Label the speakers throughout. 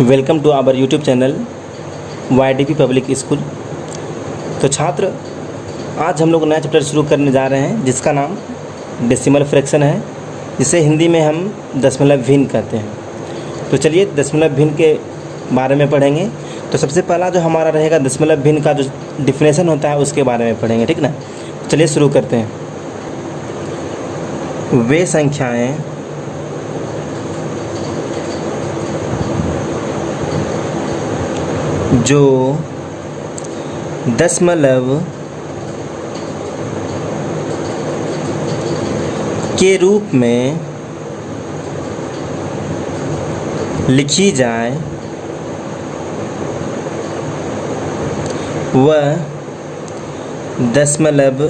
Speaker 1: Welcome to our YouTube channel YDP public school. तो छात्र, आज हम लोग नया चैप्टर शुरू करने जा रहे हैं जिसका नाम डेसिमल फ्रैक्शन है, जिसे हिंदी में हम दशमलव भिन्न कहते हैं। तो चलिए दशमलव भिन्न के बारे में पढ़ेंगे। तो सबसे पहला जो हमारा रहेगा दशमलव भिन्न का जो डिफिनेशन होता है उसके बारे में पढ़ेंगे, ठीक ना। चलिए शुरू करते हैं। वे संख्याएँ जो दशमलव के रूप में लिखी जाए वह दशमलव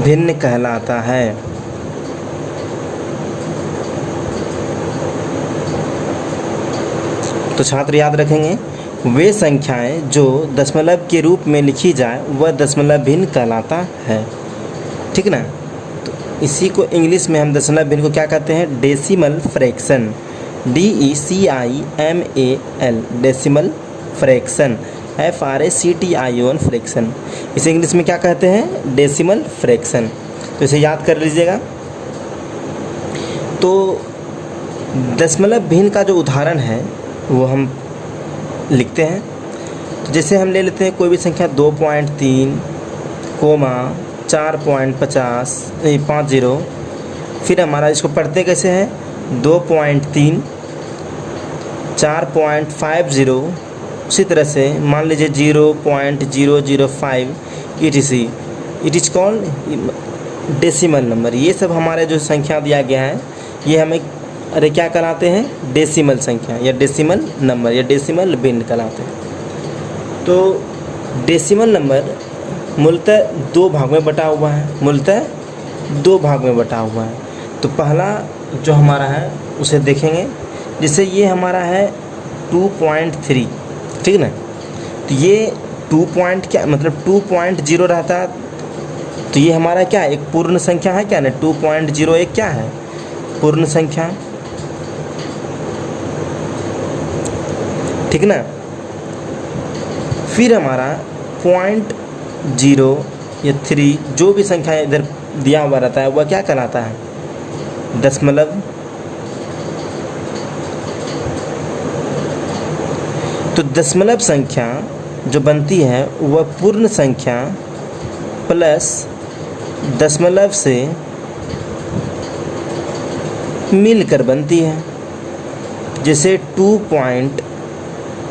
Speaker 1: भिन्न कहलाता है। तो छात्र याद रखेंगे, वे संख्याएं जो दशमलव के रूप में लिखी जाए वह दशमलव भिन्न कहलाता है, ठीक ना। तो इसी को इंग्लिश में हम दशमलव भिन्न को क्या कहते हैं? Decimal fraction, DECIMAL, decimal fraction, FRACTION fraction. इसे इंग्लिश में क्या कहते हैं? Decimal fraction. तो इसे याद कर लीजिएगा। तो दशमलव भिन्न का जो उदाहरण है वो हम लिखते हैं। तो जैसे हम ले लेते हैं कोई भी संख्या 2.3, 4.50, फिर हमारा इसको पढ़ते कैसे हैं? 2.3, 4.50, उसी तरह से मान लीजिए 0.005 etc। It is called decimal number. ये सब हमारे जो संख्या दिया गया है ये हमें क्या कहलाते हैं? डेसिमल संख्या या डेसिमल नंबर या डेसिमल भिन्न कहलाते हैं। तो डेसिमल नंबर मूलतः दो भाग में बटा हुआ है, तो पहला जो हमारा है उसे देखेंगे। जैसे ये हमारा है 2.3, ठीक ना। तो ये 2 क्या मतलब 2.0 रहता है, तो ये हमारा क्या एक पूर्ण संख्या है क्या ना। 2.0 एक क्या है? पूर्ण संख्या, ठीक ना। फिर हमारा 0.0 या 3 जो भी संख्या इधर दिया हुआ रहता है वह क्या कहलाता है? दशमलव। तो दशमलव संख्या जो बनती है वह पूर्ण संख्या प्लस दशमलव से मिलकर बनती है। जैसे 2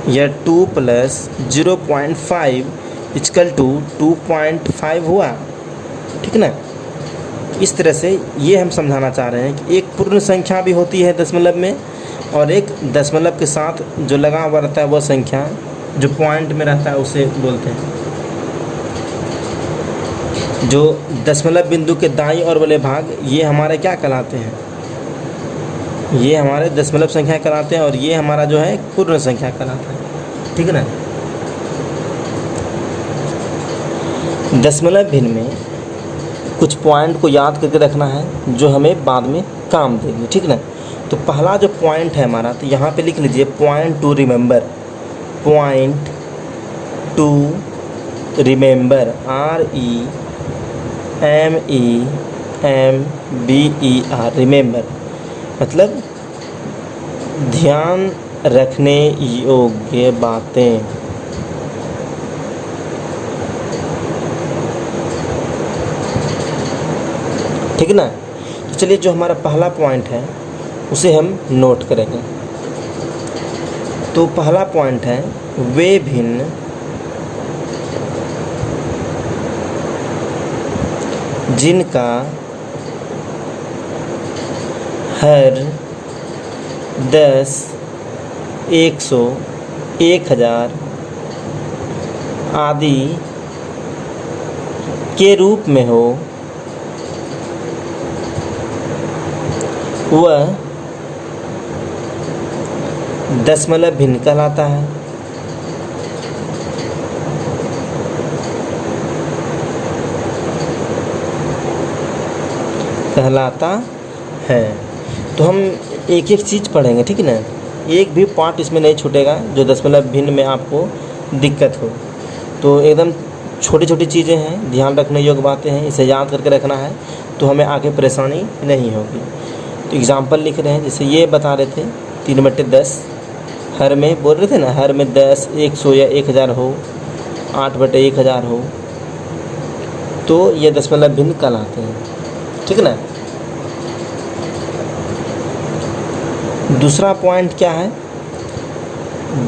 Speaker 1: या 2 + 0.5 = 2.5 हुआ, ठीक ना। इस तरह से ये हम समझाना चाह रहे हैं कि एक पूर्ण संख्या भी होती है दशमलव में, और एक दशमलव के साथ जो लगा हुआ रहता है वह संख्या जो पॉइंट में रहता है उसे बोलते हैं। जो दशमलव बिंदु के दाईं ओर वाले भाग ये हमारे क्या कहलाते हैं? ये हमारे दशमलव संख्या कहलाते हैं, और ये हमारा जो है पूर्ण संख्या कहलाता है, ठीक ना। दशमलव भिन्न में कुछ पॉइंट को याद करके रखना है जो हमें बाद में काम देंगे, ठीक ना। तो पहला जो पॉइंट है हमारा, तो यहाँ पे लिख लीजिए point two remember, REMEMBER, remember मतलब ध्यान रखने योग्य बातें। ठीक ना। तो चलिए जो हमारा पहला पॉइंट है उसे हम नोट करेंगे। तो पहला पॉइंट है वे भिन्न जिनका हर 10, 100, 1000 आदि के रूप में हो वह दशमलव भिन्न कहलाता है। कहलाता है। तो हम एक एक चीज़ पढ़ेंगे, ठीक है ना, एक भी पार्ट इसमें नहीं छूटेगा जो दशमलव भिन्न में आपको दिक्कत हो। तो एकदम छोटी छोटी चीज़ें हैं, ध्यान रखने योग्य बातें हैं, इसे याद करके रखना है तो हमें आगे परेशानी नहीं होगी। तो एग्ज़ाम्पल लिख रहे हैं, जैसे ये बता रहे थे 3/10 हर में बोल रहे थे ना, हर में 10, 100 या 1000 हो, 8/1000 हो, तो ये दशमलव भिन्न कहलाते हैं, ठीक है ना। दूसरा पॉइंट क्या है,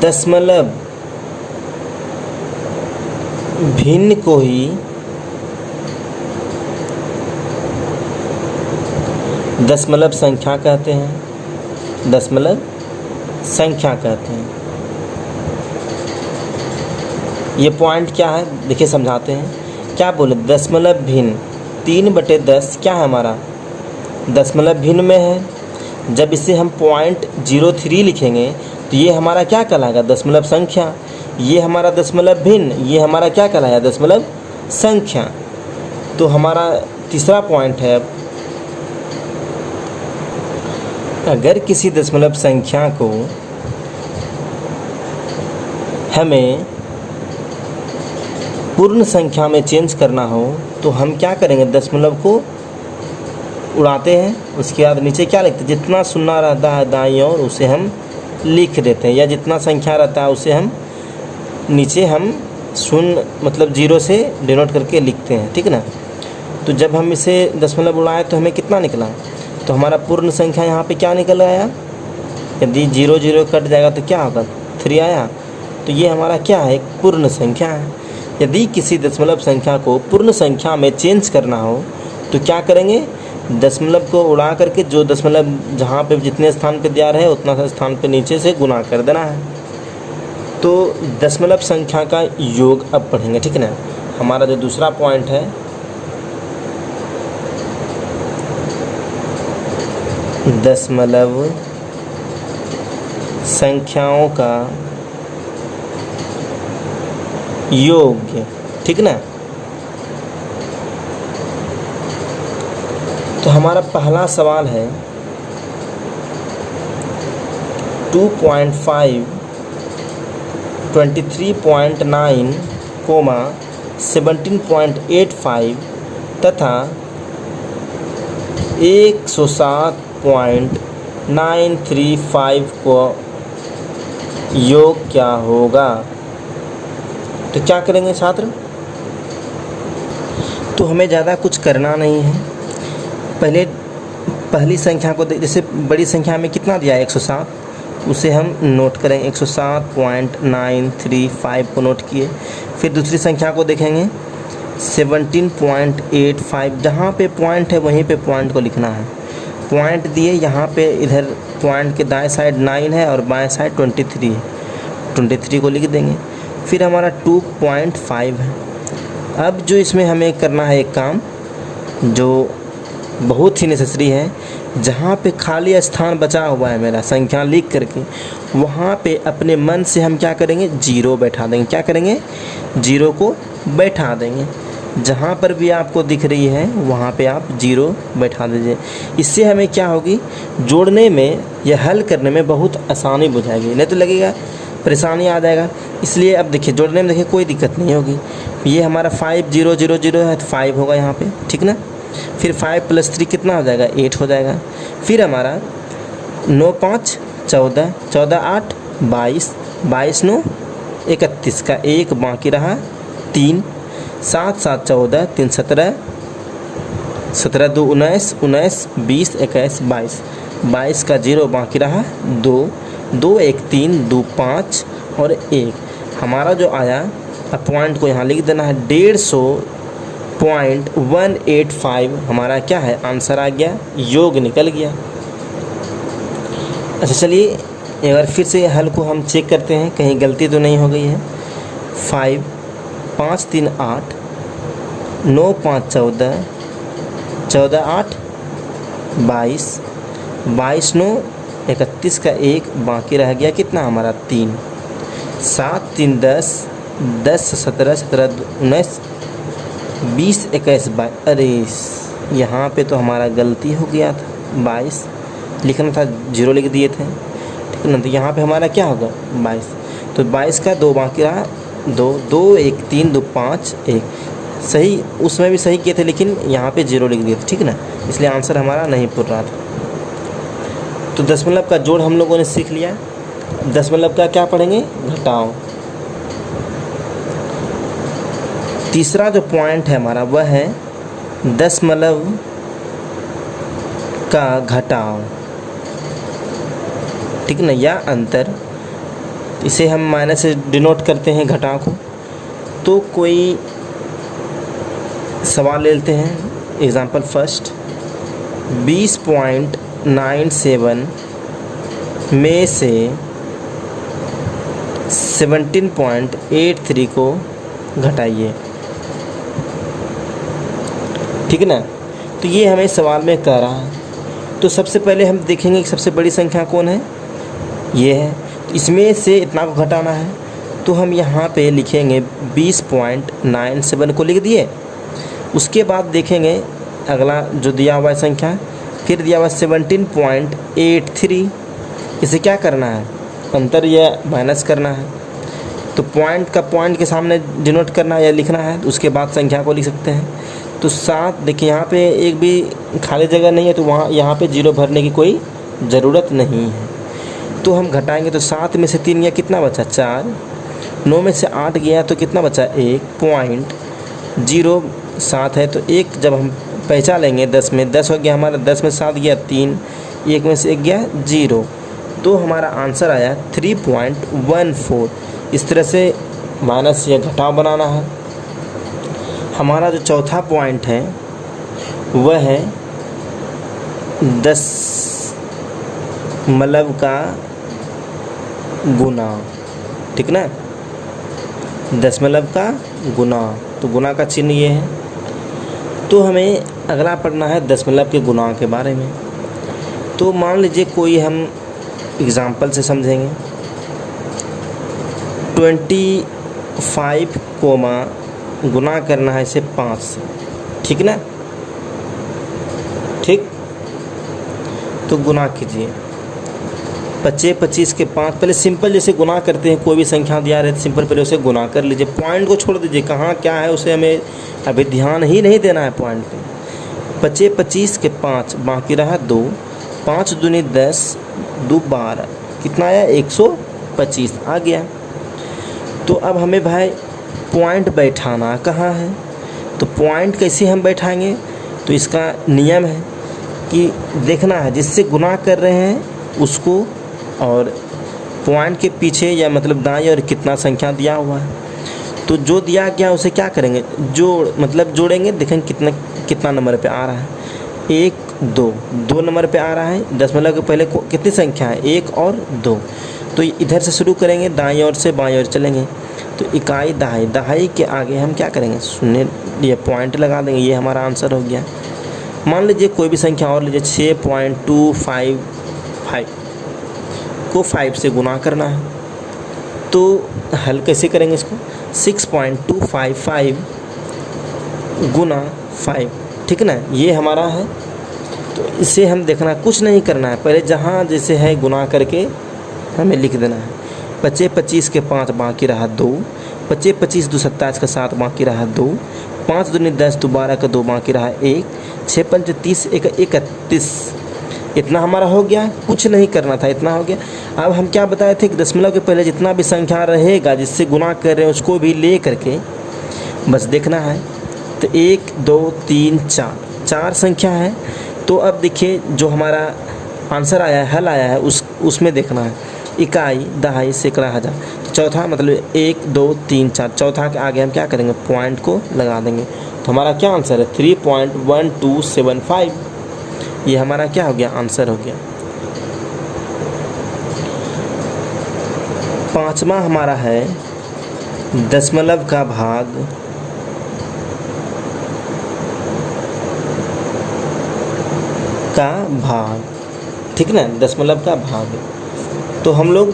Speaker 1: दशमलव भिन्न को ही दशमलव संख्या कहते हैं, दशमलव संख्या कहते हैं। ये पॉइंट क्या है देखिए, समझाते हैं। क्या बोले, दशमलव भिन्न 3/10 क्या है हमारा, दशमलव भिन्न में है। जब इसे हम 0.03 लिखेंगे तो ये हमारा क्या कहलाएगा, दशमलव संख्या। ये हमारा दशमलव भिन्न, ये हमारा क्या कहलाएगा, दशमलव संख्या। तो हमारा तीसरा पॉइंट है, अब अगर किसी दशमलव संख्या को हमें पूर्ण संख्या में चेंज करना हो तो हम क्या करेंगे, दशमलव को उड़ाते हैं, उसके बाद नीचे क्या लिखते हैं, जितना शून्य रहता है दाईं ओर उसे हम लिख देते हैं, या जितना संख्या रहता है उसे हम नीचे हम शून्य मतलब 0 से डिनोट करके लिखते हैं, ठीक है ना। तो जब हम इसे दशमलव उड़ाए तो हमें कितना निकला, तो हमारा पूर्ण संख्या यहाँ पे क्या निकल आया, यदि 0 0 कट जाएगा तो क्या होगा, 3 आया। तो ये हमारा क्या है, एक पूर्ण संख्या है। यदि किसी दशमलव संख्या को पूर्ण संख्या में चेंज करना हो तो क्या करेंगे, दशमलव को उड़ा करके जो दशमलव जहाँ पे जितने स्थान पे दिया रहे उतना सा स्थान पे नीचे से गुना कर देना है। तो दशमलव संख्या का योग अब पढ़ेंगे, ठीक है ना। हमारा जो दूसरा पॉइंट है, दशमलव संख्याओं का योग, ठीक ना। तो हमारा पहला सवाल है 2.5, 23.9, 17.85 तथा 107.935 को योग क्या होगा। तो क्या करेंगे छात्र, तो हमें ज़्यादा कुछ करना नहीं है। पहली संख्या को जैसे बड़ी संख्या में कितना दिया है 107, उसे हम नोट करें, 107.935 को नोट किए। फिर दूसरी संख्या को देखेंगे 17.85, जहाँ पे पॉइंट है वहीं पे पॉइंट को लिखना है। पॉइंट दिए यहाँ पे, इधर पॉइंट के दाएं साइड 9 है और बाएं साइड 23 है, 23 को लिख देंगे। फिर हमारा 2.5 है। अब जो इसमें हमें करना है एक काम जो बहुत ही नेसेसरी है, जहाँ पे खाली स्थान बचा हुआ है मेरा संख्या लिख करके, वहाँ पे अपने मन से हम क्या करेंगे, 0 बैठा देंगे। क्या करेंगे, 0 को बैठा देंगे। जहाँ पर भी आपको दिख रही है वहाँ पे आप 0 बैठा दीजिए। इससे हमें क्या होगी, जोड़ने में या हल करने में बहुत आसानी बुझाएगी, नहीं तो लगेगा परेशानी आ जाएगा। इसलिए अब देखिए जोड़ने में देखिए कोई दिक्कत नहीं होगी। ये हमारा 5000 है तो 5 होगा यहाँ पे, ठीक ना। फिर 5 + 3 कितना हो जाएगा, 8 हो जाएगा। फिर हमारा 9 5 14, 14 8 22, 22 9 31 का 1 बाकी रहा 3, 7 7 14, 3 17, 17 2 19, 19 20 21 22, 22 का 0 बाकी रहा 2, 2 1 3 2 5 और 1। हमारा जो आया, अब पॉइंट को यहाँ लिख देना है, 150.185 हमारा क्या है, आंसर आ गया, योग निकल गया। अच्छा चलिए एक बार फिर से हल को हम चेक करते हैं, कहीं गलती तो नहीं हो गई है। 5 5 3 8, 9 5 14, 14 8 22, 22 9 31 का 1 बाकी रह गया कितना हमारा 3, 7 3 10, 10 17 17 19 20 21 22। अरे यहाँ पे तो हमारा गलती हो गया था, 22 लिखना था 0 लिख दिए थे, ठीक है ना। तो यहाँ पे हमारा क्या होगा 22, तो 22 का 2 बाकी रहा 2, 2 1 3 2 5 1, सही उसमें भी सही किए थे लेकिन यहाँ पे 0 लिख दिए थे, ठीक है ना, इसलिए आंसर हमारा नहीं पूर रहा था। तो दशमलव का जोड़ हम लोगों ने सीख लिया। दशमलव का क्या पढ़ेंगे, घटाओ। तीसरा जो पॉइंट है हमारा वह है दशमलव का घटाव, ठीक ना, या अंतर। इसे हम माइनस से डिनोट करते हैं घटाव को। तो कोई सवाल ले लेते हैं, एग्जाम्पल फर्स्ट, 20.97 में से 17.83 को घटाइए, ठीक है ना। तो ये हमें सवाल में कह रहा है। तो सबसे पहले हम देखेंगे कि सबसे बड़ी संख्या कौन है, ये है। तो इसमें से इतना को घटाना है, तो हम यहाँ पे लिखेंगे 20.97 को लिख दिए। उसके बाद देखेंगे अगला जो दिया हुआ है संख्या, फिर दिया हुआ 17.83, इसे क्या करना है, अंतर या माइनस करना है। तो पॉइंट का पॉइंट के सामने डिनोट करना है या लिखना है, तो उसके बाद संख्या को लिख सकते हैं। तो 7, देखिए यहाँ पे एक भी खाली जगह नहीं है, तो वहाँ यहाँ पे 0 भरने की कोई ज़रूरत नहीं है। तो हम घटाएंगे, तो 7 में से 3 गया, कितना बचा 4, 9 में से 8 गया तो कितना बचा 1.07 है। तो 1 जब हम पहचान लेंगे 10 में, 10 हो गया हमारा, 10 में 7 गया 3, 1 में से 1 गया 0, तो हमारा आंसर आया 3.14। इस तरह से माइनस या घटाव बनाना है। हमारा जो चौथा पॉइंट है वह है दशमलव का गुना, ठीक ना, दशमलव का गुना। तो गुना का चिन्ह ये है। तो हमें अगला पढ़ना है दशमलव के गुना के बारे में। तो मान लीजिए कोई हम एग्ज़ाम्पल से समझेंगे, 25 कोमा गुना करना है इसे 5 से, ठीक ना, ठीक। तो गुना कीजिए 25 के 5, पहले सिंपल जैसे गुना करते हैं, कोई भी संख्या दिया रहे तो सिंपल पहले उसे गुना कर लीजिए। पॉइंट को छोड़ दीजिए, कहाँ क्या है उसे हमें अभी ध्यान ही नहीं देना है पॉइंट पे। 25 के 5 बाकी रहा 2, 5 दूनी 10, 2 12, कितना आया 125 आ गया। तो अब हमें भाई पॉइंट बैठाना कहाँ है, तो पॉइंट कैसे हम बैठाएंगे, तो इसका नियम है कि देखना है जिससे गुना कर रहे हैं उसको, और पॉइंट के पीछे या मतलब दाएं और कितना संख्या दिया हुआ है, तो जो दिया गया उसे क्या करेंगे, जोड़ मतलब जोड़ेंगे। देखेंगे कितना नंबर पे आ रहा है, 1 2 नंबर पे आ रहा है। दशमलव के पहले कितनी संख्या है, 1 और 2। तो इधर से शुरू करेंगे, दाईं ओर से बाईं ओर चलेंगे। तो इकाई दहाई, दहाई के आगे हम क्या करेंगे, शून्य ये पॉइंट लगा देंगे। ये हमारा आंसर हो गया। मान लीजिए कोई भी संख्या और लीजिए, 6.255 को 5 से गुना करना है। तो हल कैसे करेंगे इसको, 6.255 गुना 5, ठीक ना, ये हमारा है। तो इसे हम देखना, कुछ नहीं करना है, पहले जहाँ जैसे है गुना करके हमें लिख देना है। 25 के 5 बाकी रहा 2, 25 2 27 का 7 बाकी रहा 2, 5 दूनी 10, 12 का 2 बाकी रहा 1, 6 5 30, 31। इतना हमारा हो गया, कुछ नहीं करना था, इतना हो गया। अब हम क्या बताए थे कि दशमलव के पहले जितना भी संख्या रहेगा जिससे गुना कर रहे हैं उसको भी ले करके बस देखना है। तो 1 2 3 4 संख्या है। तो अब देखिए जो हमारा आंसर आया है, हल आया है, उसमें देखना है इकाई दहाई सैकड़ा हज़ार। तो चौथा मतलब 1 2 3 4, चौथा के आगे हम क्या करेंगे, पॉइंट को लगा देंगे। तो हमारा क्या आंसर है, 3.1275। ये हमारा क्या हो गया, आंसर हो गया। पांचवा हमारा है दशमलव का भाग ठीक ना, दशमलव का भाग। तो हम लोग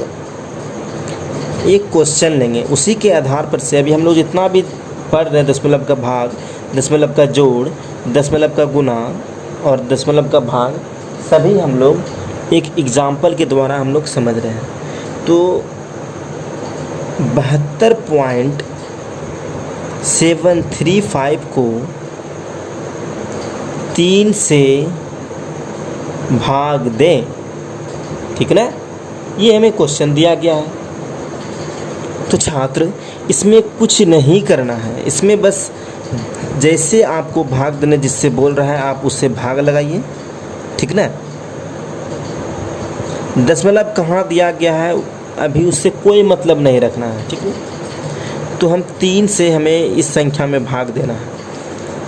Speaker 1: एक क्वेश्चन लेंगे, उसी के आधार पर से अभी हम लोग जितना भी पढ़ रहे हैं, दशमलव का भाग, दशमलव का जोड़, दशमलव का गुना और दशमलव का भाग, सभी हम लोग एक एग्जाम्पल के द्वारा हम लोग समझ रहे हैं। तो 72.735 को 3 से भाग दें, ठीक ना। ये हमें क्वेश्चन दिया गया है। तो छात्र इसमें कुछ नहीं करना है, इसमें बस जैसे आपको भाग देने जिससे बोल रहा है आप उससे भाग लगाइए, ठीक ना। दशमलव कहाँ दिया गया है अभी उससे कोई मतलब नहीं रखना है, ठीक है। तो हम 3 से हमें इस संख्या में भाग देना है।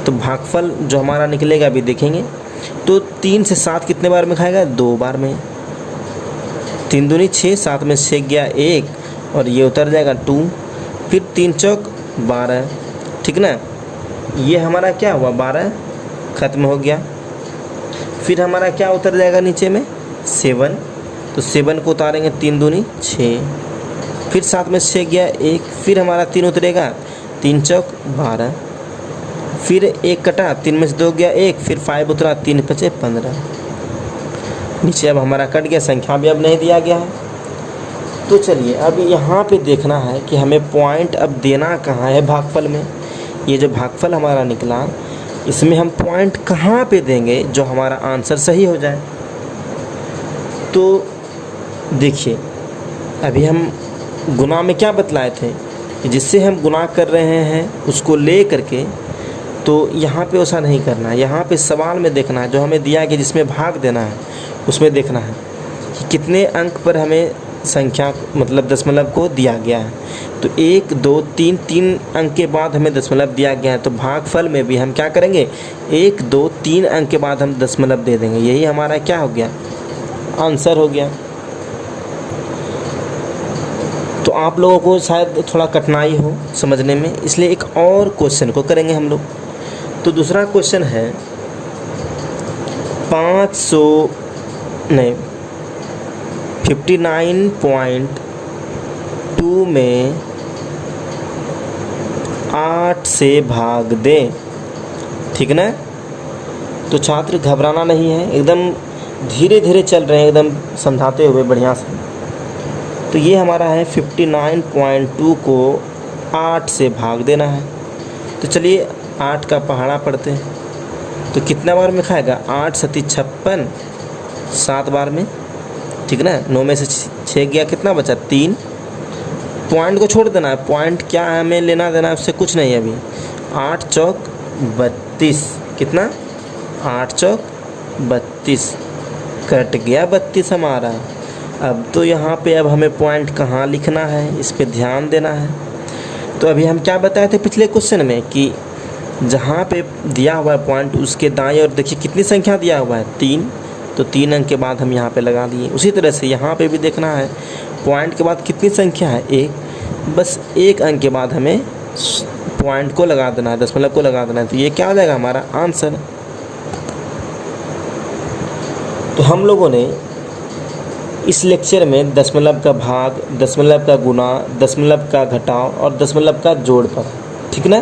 Speaker 1: तो भागफल जो हमारा निकलेगा अभी देखेंगे। तो 3 से 7 कितने बार में खाएगा? 2 बार में। 3 दूनी 6, 7 में 6 गया 1 और ये उतर जाएगा 2। फिर 3 चौक 12, ठीक ना। ये हमारा क्या हुआ? 12 खत्म हो गया। फिर हमारा क्या उतर जाएगा नीचे में? 7। तो 7 को उतारेंगे, 3 दूनी 6, फिर 7 में 6 गया 1, फिर हमारा 3 उतरेगा, 3 चौक 12, फिर 1 कटा, 3 में से 2 गया 1, फिर 5 उतरा, 3 बचे 15। नीचे अब हमारा कट गया, संख्या भी अब नहीं दिया गया है। तो चलिए अब यहाँ पे देखना है कि हमें पॉइंट अब देना कहाँ है भागफल में। ये जो भागफल हमारा निकला इसमें हम पॉइंट कहाँ पे देंगे जो हमारा आंसर सही हो जाए। तो देखिए अभी हम गुना में क्या बतलाए थे कि जिससे हम गुना कर रहे हैं उसको ले करके, तो यहाँ पे ऐसा नहीं करना है। यहाँ पे सवाल में देखना है जो हमें दिया है कि जिसमें भाग देना है उसमें देखना है कि कितने अंक पर हमें संख्या मतलब दशमलव को दिया गया है। तो 1 2 3 3 अंक के बाद हमें दशमलव दिया गया है। तो भागफल में भी हम क्या करेंगे? 1 2 3 अंक के बाद हम दशमलव दे देंगे। यही हमारा क्या हो गया? आंसर हो गया। तो आप लोगों को शायद थोड़ा कठिनाई हो समझने में, इसलिए एक और क्वेश्चन को करेंगे हम लोग। तो दूसरा क्वेश्चन है 59.2 में 8 से भाग दें, ठीक ना। तो छात्र घबराना नहीं है, एकदम धीरे धीरे चल रहे हैं, एकदम समझाते हुए बढ़िया से। तो ये हमारा है 59.2 को 8 से भाग देना है। तो चलिए 8 का पहाड़ा पढ़ते हैं। तो कितना बार में खाएगा? 8 सती 56, 7 बार में, ठीक ना। 9 में से 6 गया, कितना बचा? 3। पॉइंट को छोड़ देना है, पॉइंट क्या है हमें लेना देना है उससे कुछ नहीं है अभी। 8 चौक 32, कितना? 8 चौक 32, कट गया 32 हमारा। अब तो यहाँ पे अब हमें पॉइंट कहाँ लिखना है इस पे ध्यान देना है। तो अभी हम क्या बताए थे पिछले क्वेश्चन में कि जहाँ पे दिया हुआ है पॉइंट उसके दाएं और देखिए कितनी संख्या दिया हुआ है? 3। तो 3 अंक के बाद हम यहाँ पे लगा दिए। उसी तरह से यहाँ पे भी देखना है पॉइंट के बाद कितनी संख्या है? 1। बस 1 अंक के बाद हमें पॉइंट को लगा देना है, दशमलव को लगा देना है। तो ये क्या हो जाएगा हमारा आंसर। तो हम लोगों ने इस लेक्चर में दशमलव का भाग, दशमलव का गुना, दशमलव का घटाव और दशमलव का जोड़ पढ़ा, ठीक ना।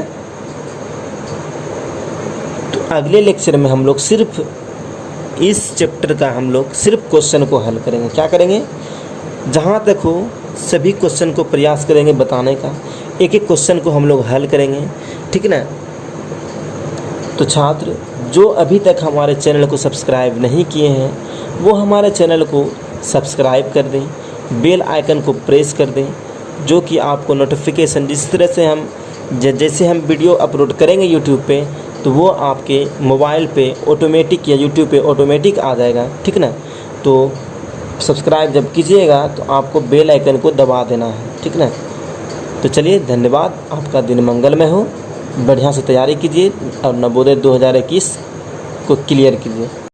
Speaker 1: तो अगले लेक्चर में हम लोग सिर्फ इस चैप्टर का हम लोग सिर्फ क्वेश्चन को हल करेंगे। क्या करेंगे? जहाँ तक हो सभी क्वेश्चन को प्रयास करेंगे बताने का, एक एक क्वेश्चन को हम लोग हल करेंगे, ठीक ना। तो छात्र जो अभी तक हमारे चैनल को सब्सक्राइब नहीं किए हैं वो हमारे चैनल को सब्सक्राइब कर दें, बेल आइकन को प्रेस कर दें, जो कि आपको नोटिफिकेशन जिस तरह से हम जैसे हम वीडियो अपलोड करेंगे यूट्यूब पे तो वो आपके मोबाइल पे ऑटोमेटिक या यूट्यूब पे ऑटोमेटिक आ जाएगा, ठीक ना। तो सब्सक्राइब जब कीजिएगा तो आपको बेल आइकन को दबा देना है, ठीक ना। तो चलिए धन्यवाद, आपका दिन मंगलमय हो, बढ़िया से तैयारी कीजिए और नवोदय 2021 को क्लियर कीजिए।